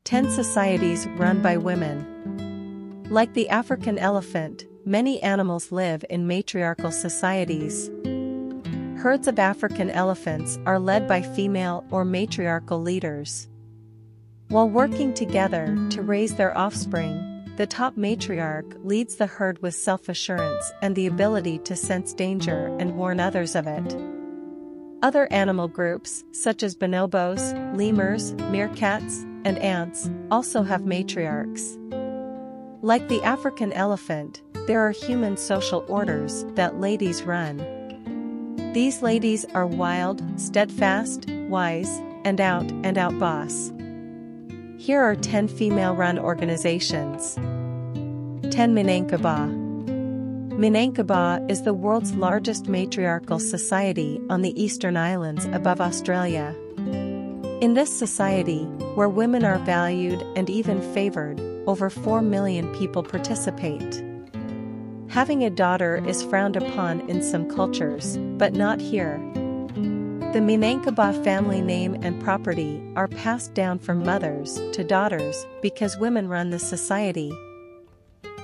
10 societies run by women. Like the African elephant, many animals live in matriarchal societies. Herds of African elephants are led by female or matriarchal leaders. While working together to raise their offspring, the top matriarch leads the herd with self-assurance and the ability to sense danger and warn others of it. Other animal groups, such as bonobos, lemurs, meerkats, and ants, also have matriarchs. Like the African elephant, there are human social orders that ladies run. These ladies are wild, steadfast, wise, and out boss. Here are 10 female-run organizations. 10 Minangkabau. Minangkabau is the world's largest matriarchal society on the Eastern Islands above Australia. In this society, where women are valued and even favored, over 4 million people participate. Having a daughter is frowned upon in some cultures, but not here. The Minangkabau family name and property are passed down from mothers to daughters because women run the society.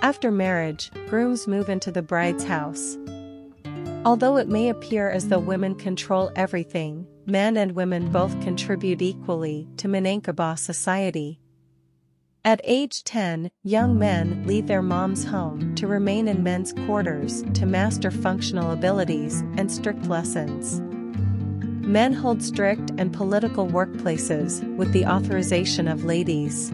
After marriage, grooms move into the bride's house. Although it may appear as though women control everything, men and women both contribute equally to Minangkabau society. At age 10, young men leave their mom's home to remain in men's quarters to master functional abilities and strict lessons. Men hold strict and political workplaces with the authorization of ladies.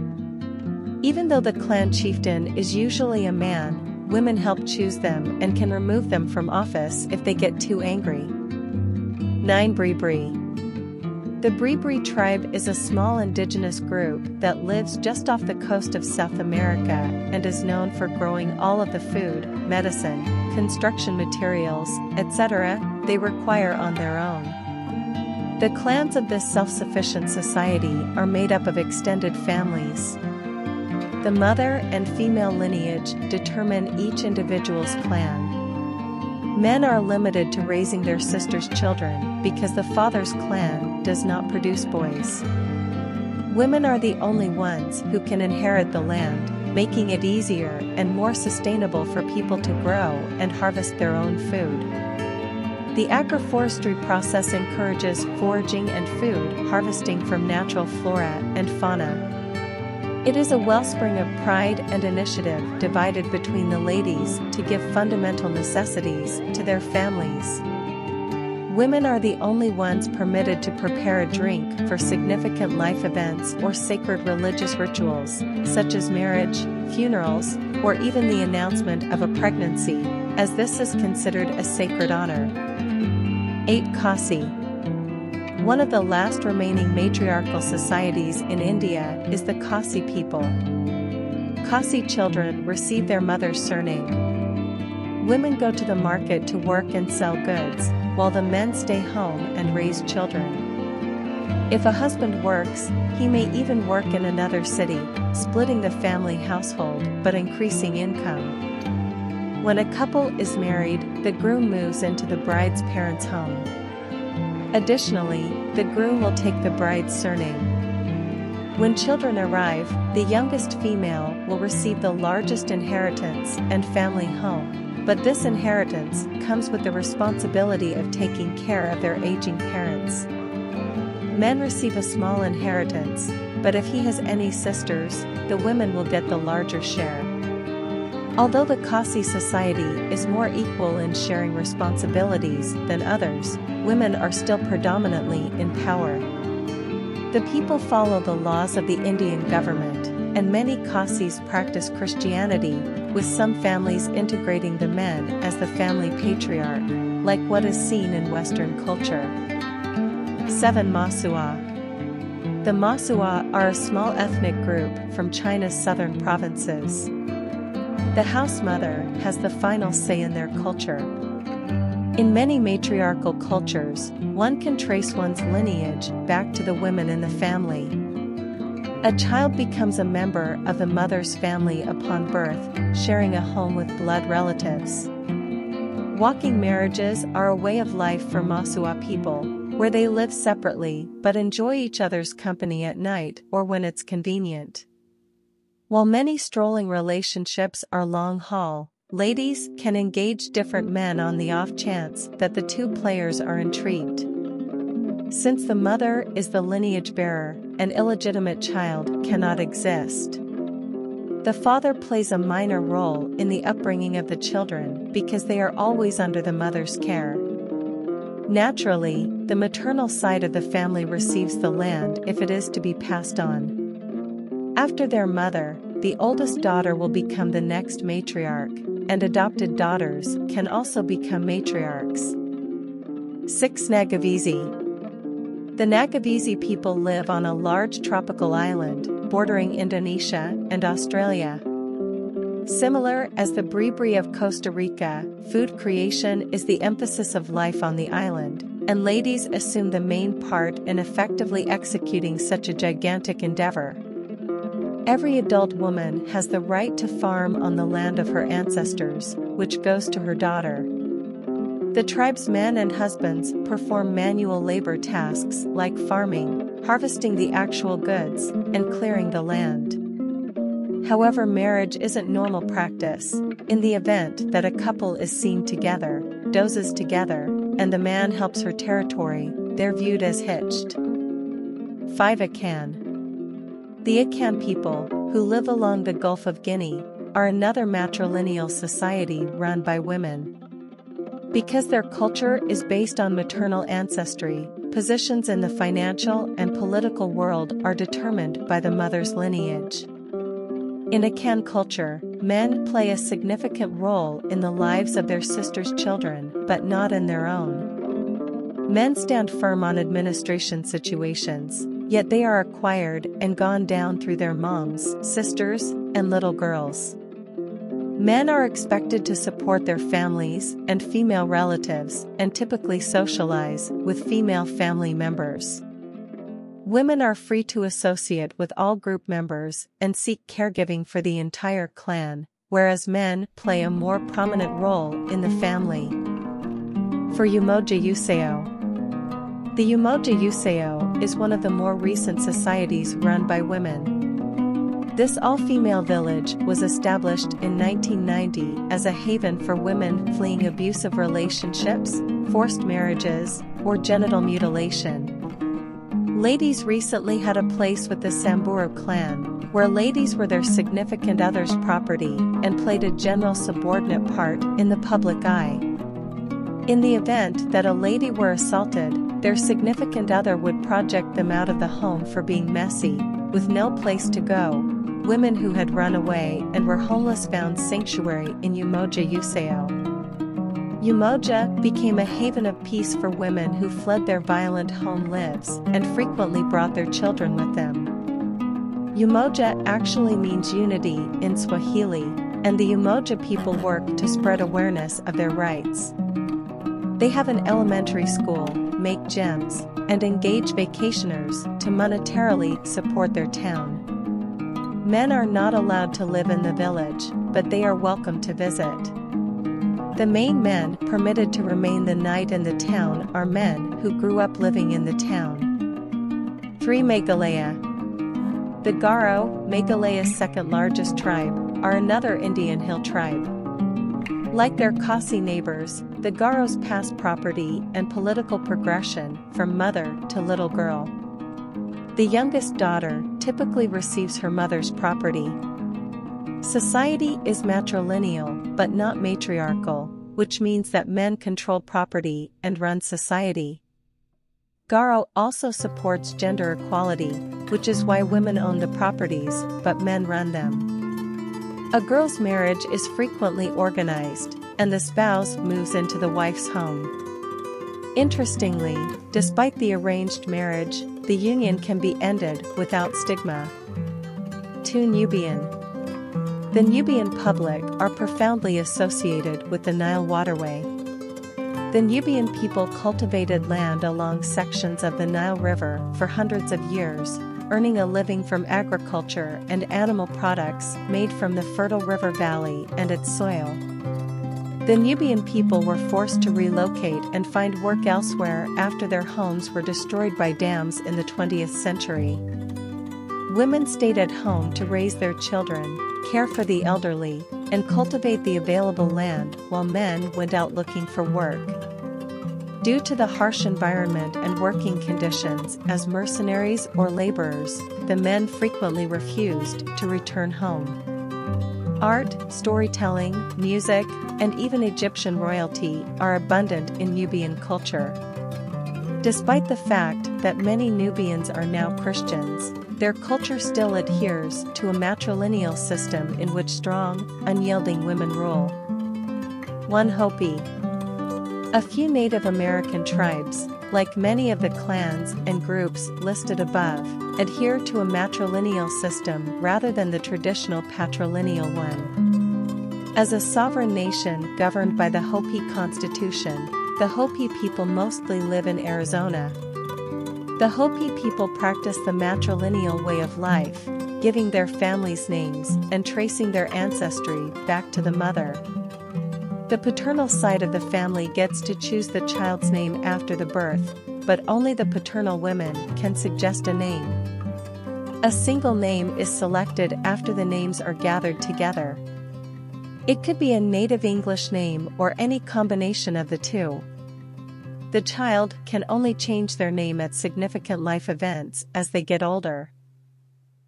Even though the clan chieftain is usually a man, women help choose them and can remove them from office if they get too angry. 9 Bribri. The Bribri tribe is a small indigenous group that lives just off the coast of South America and is known for growing all of the food, medicine, construction materials, etc. they require on their own. The clans of this self-sufficient society are made up of extended families. The mother and female lineage determine each individual's clan. Men are limited to raising their sister's children because the father's clan does not produce boys. Women are the only ones who can inherit the land, making it easier and more sustainable for people to grow and harvest their own food. The agroforestry process encourages foraging and food harvesting from natural flora and fauna. It is a wellspring of pride and initiative divided between the ladies to give fundamental necessities to their families. Women are the only ones permitted to prepare a drink for significant life events or sacred religious rituals, such as marriage, funerals, or even the announcement of a pregnancy, as this is considered a sacred honor. 8 Khasi. One of the last remaining matriarchal societies in India is the Khasi people. Khasi children receive their mother's surname. Women go to the market to work and sell goods, while the men stay home and raise children. If a husband works, he may even work in another city, splitting the family household but increasing income. When a couple is married, the groom moves into the bride's parents' home. Additionally, the groom will take the bride's surname. When children arrive, the youngest female will receive the largest inheritance and family home, but this inheritance comes with the responsibility of taking care of their aging parents. Men receive a small inheritance, but if he has any sisters, the women will get the larger share. Although the Khasi society is more equal in sharing responsibilities than others, women are still predominantly in power. The people follow the laws of the Indian government, and many Khasis practice Christianity, with some families integrating the men as the family patriarch, like what is seen in Western culture. 7 Mosuo. The Mosuo are a small ethnic group from China's southern provinces. The house mother has the final say in their culture. In many matriarchal cultures, one can trace one's lineage back to the women in the family. A child becomes a member of the mother's family upon birth, sharing a home with blood relatives. Walking marriages are a way of life for Mosuo people, where they live separately but enjoy each other's company at night or when it's convenient. While many strolling relationships are long-haul, ladies can engage different men on the off chance that the two players are intrigued. Since the mother is the lineage bearer, an illegitimate child cannot exist. The father plays a minor role in the upbringing of the children because they are always under the mother's care. Naturally, the maternal side of the family receives the land if it is to be passed on. After their mother, the oldest daughter will become the next matriarch, and adopted daughters can also become matriarchs. 6. Nagavisi. The Nagavisi people live on a large tropical island, bordering Indonesia and Australia. Similar as the Bribri of Costa Rica, food creation is the emphasis of life on the island, and ladies assume the main part in effectively executing such a gigantic endeavor. Every adult woman has the right to farm on the land of her ancestors, which goes to her daughter. The tribe's men and husbands perform manual labor tasks like farming, harvesting the actual goods, and clearing the land. However, marriage isn't normal practice. In the event that a couple is seen together, dozes together, and the man helps her territory, they're viewed as hitched. 5. Akan. The Akan people, who live along the Gulf of Guinea, are another matrilineal society run by women. Because their culture is based on maternal ancestry, positions in the financial and political world are determined by the mother's lineage. In Akan culture, men play a significant role in the lives of their sisters' children, but not in their own. Men stand firm on administration situations, yet they are acquired and gone down through their moms, sisters, and little girls. Men are expected to support their families and female relatives and typically socialize with female family members. Women are free to associate with all group members and seek caregiving for the entire clan, whereas men play a more prominent role in the family. For Umoja Useo. The Umoja Useo is one of the more recent societies run by women. This all-female village was established in 1990 as a haven for women fleeing abusive relationships, forced marriages, or genital mutilation. Ladies recently had a place with the Samburu clan, where ladies were their significant other's property and played a general subordinate part in the public eye. In the event that a lady were assaulted, their significant other would project them out of the home for being messy, with no place to go. Women who had run away and were homeless found sanctuary in Umoja Useo. Umoja became a haven of peace for women who fled their violent home lives and frequently brought their children with them. Umoja actually means unity in Swahili, and the Umoja people work to spread awareness of their rights. They have an elementary school, make gems, and engage vacationers to monetarily support their town. Men are not allowed to live in the village, but they are welcome to visit. The main men permitted to remain the night in the town are men who grew up living in the town. 3. Meghalaya. The Garo, Meghalaya's second largest tribe, are another Indian hill tribe. Like their Khasi neighbors, the Garos pass property and political progression from mother to little girl. The youngest daughter typically receives her mother's property. Society is matrilineal but not matriarchal, which means that men control property and run society. Garo also supports gender equality, which is why women own the properties but men run them. A girl's marriage is frequently organized, and the spouse moves into the wife's home. Interestingly, despite the arranged marriage, the union can be ended without stigma. 2. Nubian. The Nubian public are profoundly associated with the Nile waterway. The Nubian people cultivated land along sections of the Nile River for hundreds of years, earning a living from agriculture and animal products made from the fertile river valley and its soil. The Nubian people were forced to relocate and find work elsewhere after their homes were destroyed by dams in the 20th century. Women stayed at home to raise their children, care for the elderly, and cultivate the available land while men went out looking for work. Due to the harsh environment and working conditions as mercenaries or laborers, the men frequently refused to return home. Art, storytelling, music, and even Egyptian royalty are abundant in Nubian culture. Despite the fact that many Nubians are now Christians, their culture still adheres to a matrilineal system in which strong, unyielding women rule. 1. Hopi. A few Native American tribes, like many of the clans and groups listed above, adhere to a matrilineal system rather than the traditional patrilineal one. As a sovereign nation governed by the Hopi Constitution, the Hopi people mostly live in Arizona. The Hopi people practice the matrilineal way of life, giving their families names and tracing their ancestry back to the mother. The paternal side of the family gets to choose the child's name after the birth, but only the paternal women can suggest a name. A single name is selected after the names are gathered together. It could be a native English name or any combination of the two. The child can only change their name at significant life events as they get older.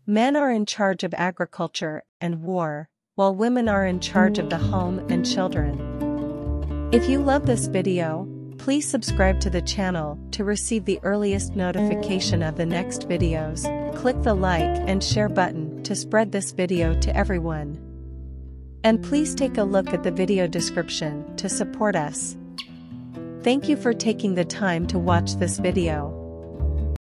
Men are in charge of agriculture and war, while women are in charge of the home and children. If you love this video, please subscribe to the channel to receive the earliest notification of the next videos. Click the like and share button to spread this video to everyone. And please take a look at the video description to support us. Thank you for taking the time to watch this video.